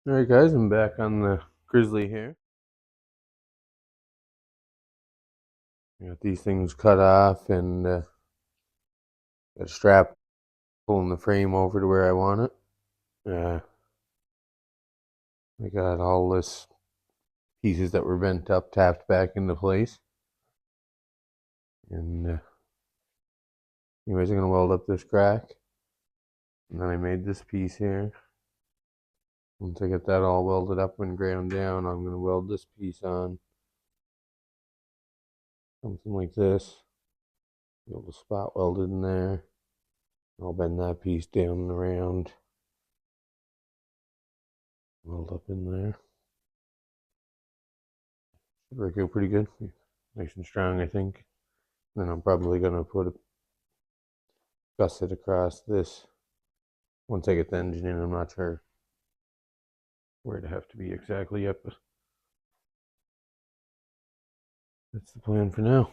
Alright guys, I'm back on the Grizzly here. I got these things cut off and got a strap pulling the frame over to where I want it. I got all this pieces that were bent up tapped back into place. And anyways, I'm going to weld up this crack. And then I made this piece here. Once I get that all welded up and ground down, I'm going to weld this piece on. Something like this. A little spot welded in there. I'll bend that piece down and around. Weld up in there. Should work out pretty good. Nice and strong, I think. Then I'm probably going to put a gusset across this. Once I get the engine in, I'm not sure where to have to be exactly yet, but that's the plan for now.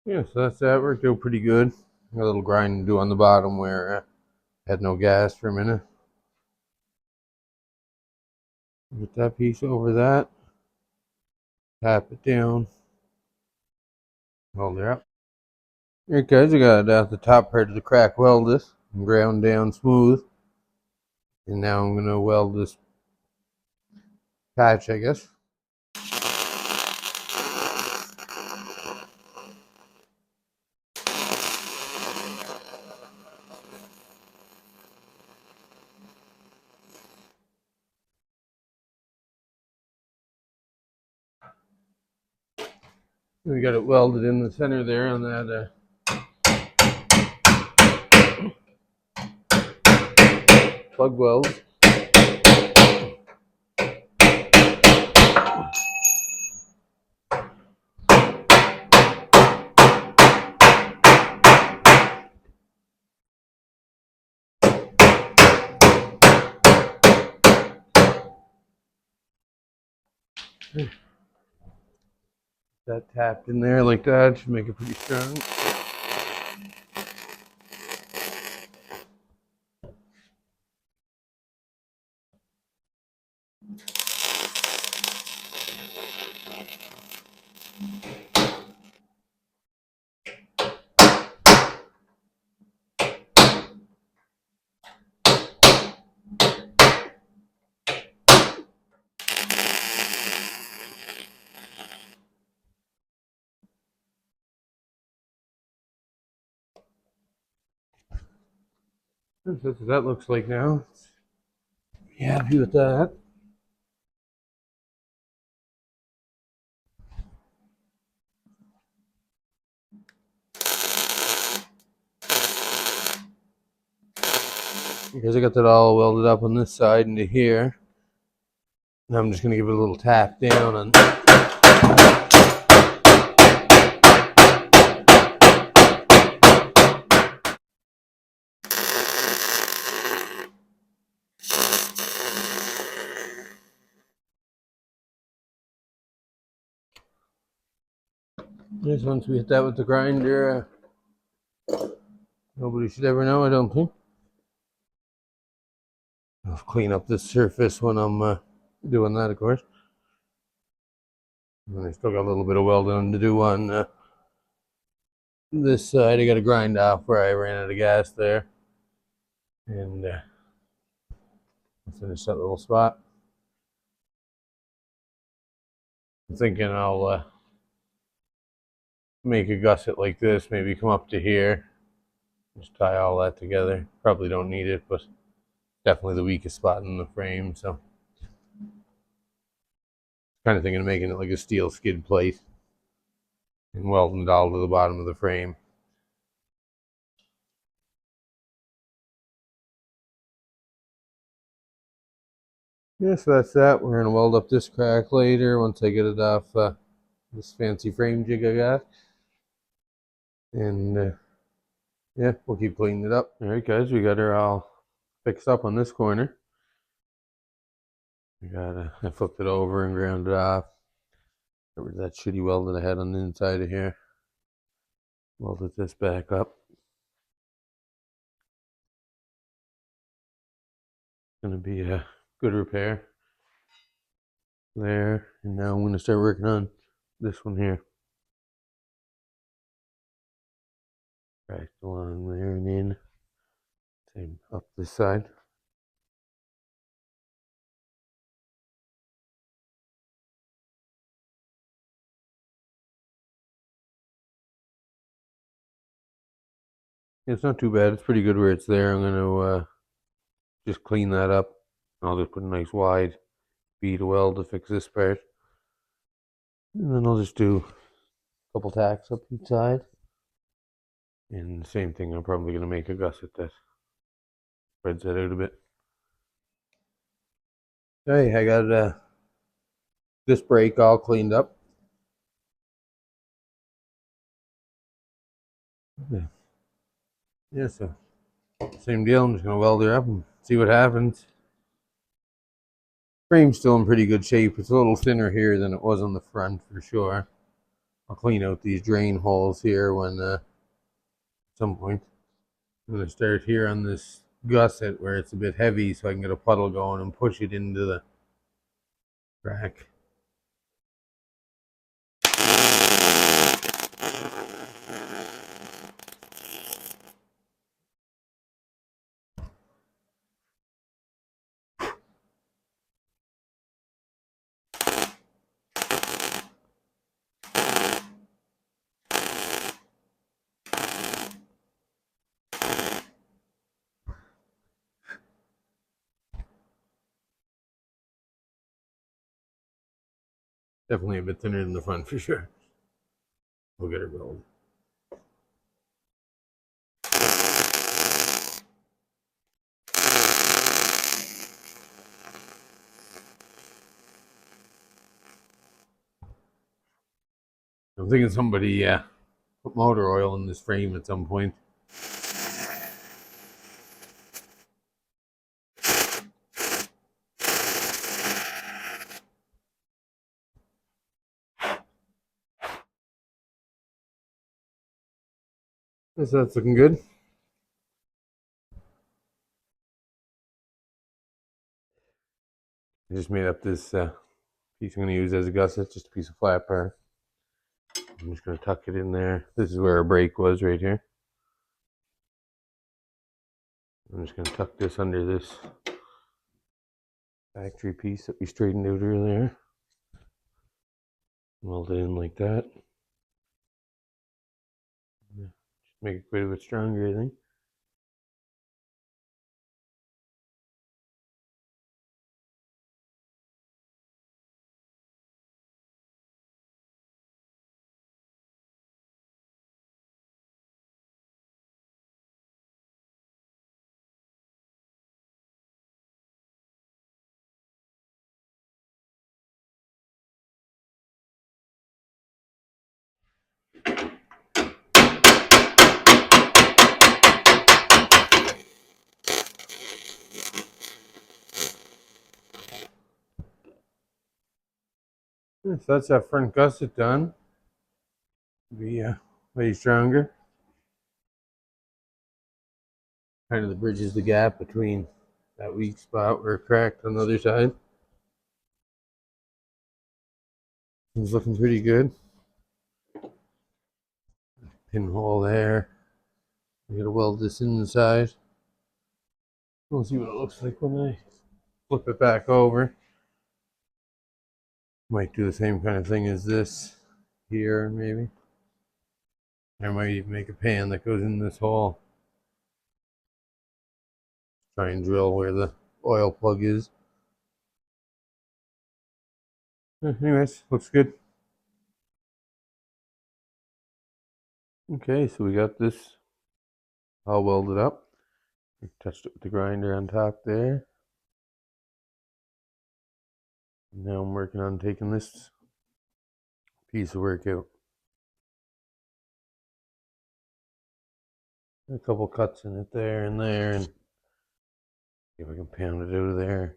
Yeah, so that's that. Worked out pretty good. Got a little grind to do on the bottom where I had no gas for a minute. Get that piece over that. Tap it down. Hold it up. Alright guys, I got the top part of the crack welded and ground down smooth. And now I'm going to weld this patch, I guess. We got it welded in the center there on that plug weld. That tapped in there like that should make it pretty strong. That's what that looks like now. Yeah, happy with that. Because I got that all welded up on this side into here. Now I'm just going to give it a little tap down on. Just once we hit that with the grinder, nobody should ever know, I don't think. I'll clean up this surface when I'm doing that, of course. And I still got a little bit of welding to do on this side. I got to grind off where I ran out of gas there. And finish that little spot. I'm thinking I'll make a gusset like this, maybe come up to here. Just tie all that together. Probably don't need it, but definitely the weakest spot in the frame, so kind of thinking of making it like a steel skid plate and welding it all to the bottom of the frame. Yeah, so that's that. We're going to weld up this crack later once I get it off this fancy frame jig I got. And yeah, we'll keep cleaning it up. All right, guys, we got her all fixed up on this corner. I flipped it over and ground it off. There was that shitty weld that I had on the inside of here. Welded this back up. Gonna be a good repair there. And now I'm gonna start working on this one here. Right along there and in. Same up this side. It's not too bad. It's pretty good where it's there. I'm gonna just clean that up. I'll just put a nice wide bead of weld to fix this part. And then I'll just do a couple tacks up each side. And the same thing, I'm probably gonna make a gusset that spreads that out a bit. Hey, I got this brake all cleaned up. Yeah, so same deal. I'm just gonna weld her up and see what happens. Frame's still in pretty good shape. It's a little thinner here than it was on the front for sure. I'll clean out these drain holes here when at some point. I'm gonna start here on this gusset where it's a bit heavy so I can get a puddle going and push it into the crack. Definitely a bit thinner than the front for sure. We'll get it rolled. I'm thinking somebody put motor oil in this frame at some point. So that's looking good. I just made up this piece I'm going to use as a gusset, just a piece of flat part. I'm just going to tuck it in there. This is where our brake was right here. I'm just going to tuck this under this factory piece that we straightened out earlier. Weld it in like that. Just make it quite a bit stronger, I think. So that's that front gusset done. Be way stronger. Kind of the bridges the gap between that weak spot where it cracked on the other side. It's looking pretty good. Pinhole there. I'm gonna weld this inside. We'll see what it looks like when I flip it back over. Might do the same kind of thing as this here, maybe. I might even make a pan that goes in this hole. Try and drill where the oil plug is. Anyways, looks good. Okay, so we got this all welded up. We touched it with the grinder on top there. Now I'm working on taking this piece of work out. A couple cuts in it there and there, and see if I can pound it out of there.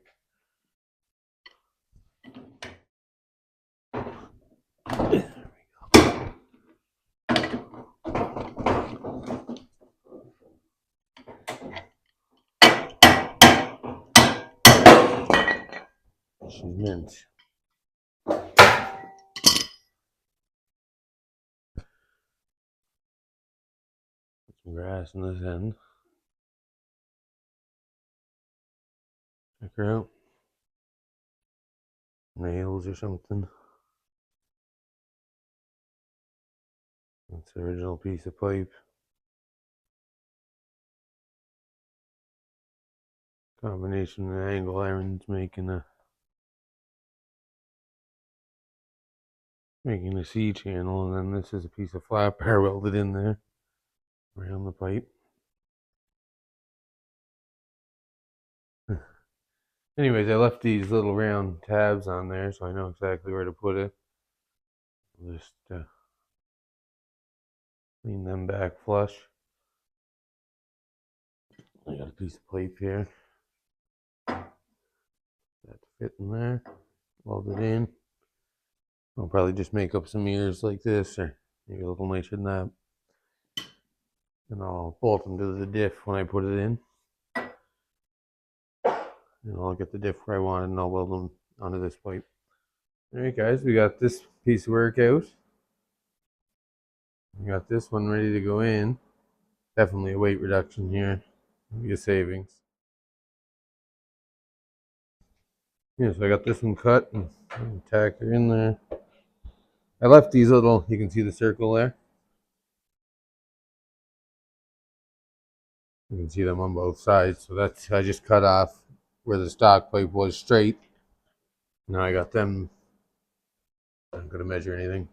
She's mint. Put some grass in this end. Check her out. Nails or something. That's the original piece of pipe. Combination of angle irons making a C channel, and then this is a piece of flat bar welded in there around the pipe. Anyways, I left these little round tabs on there, so I know exactly where to put it. I'll just lean them back flush. I got a piece of pipe here. That fit in there. Weld it in. I'll probably just make up some ears like this, or maybe a little nicer than that. And I'll bolt them to the diff when I put it in. And I'll get the diff where I want it, and I'll weld them onto this pipe. Alright guys, we got this piece of work out. We got this one ready to go in. Definitely a weight reduction here. Maybe a savings. Yeah, so I got this one cut and tack her in there. I left these little, you can see the circle there. You can see them on both sides. So that's, I just cut off where the stock pipe was straight. Now I got them. I'm not going to measure anything.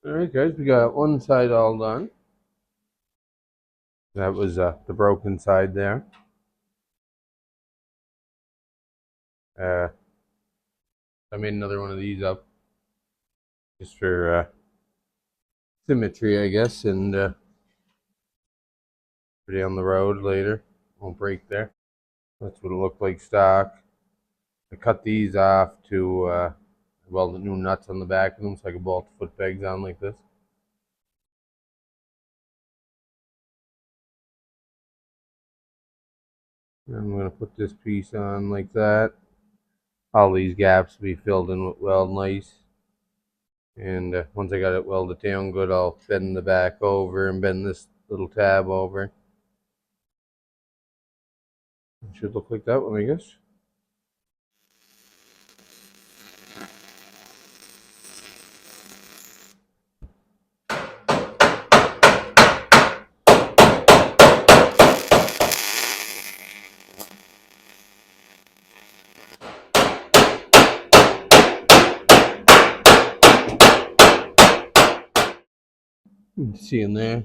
Alright guys, we got one side all done. That was the broken side there. I made another one of these up just for symmetry, I guess, and put it on the road later. Won't break there. That's what it looked like stock. I cut these off to weld the new nuts on the back of them so I could bolt the foot pegs on like this. And I'm going to put this piece on like that. All these gaps will be filled in with weld nice. And once I got it welded down good, I'll bend the back over and bend this little tab over. It should look like that one, I guess. You can see in there,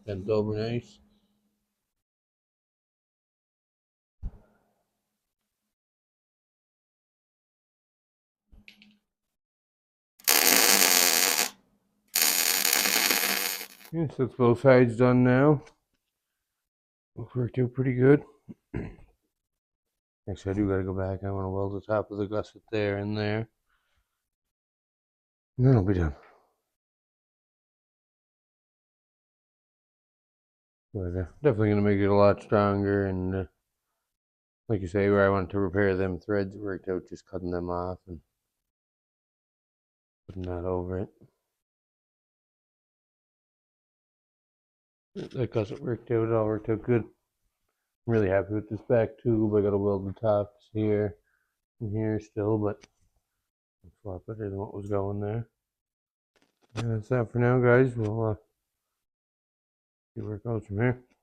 bent over nice. Yes, that's both sides done now. Worked out pretty good. Actually, I do gotta go back. I want to weld the top of the gusset there and there. And then it'll be done. But definitely gonna make it a lot stronger. And like you say, where I wanted to repair them threads, it worked out just cutting them off and putting that over it. That gusset worked out. It all worked out good. I'm really happy with this back tube. I gotta weld the tops here and here still, but it's a lot better than what was going there. that's that for now, guys. We'll see where it goes from here.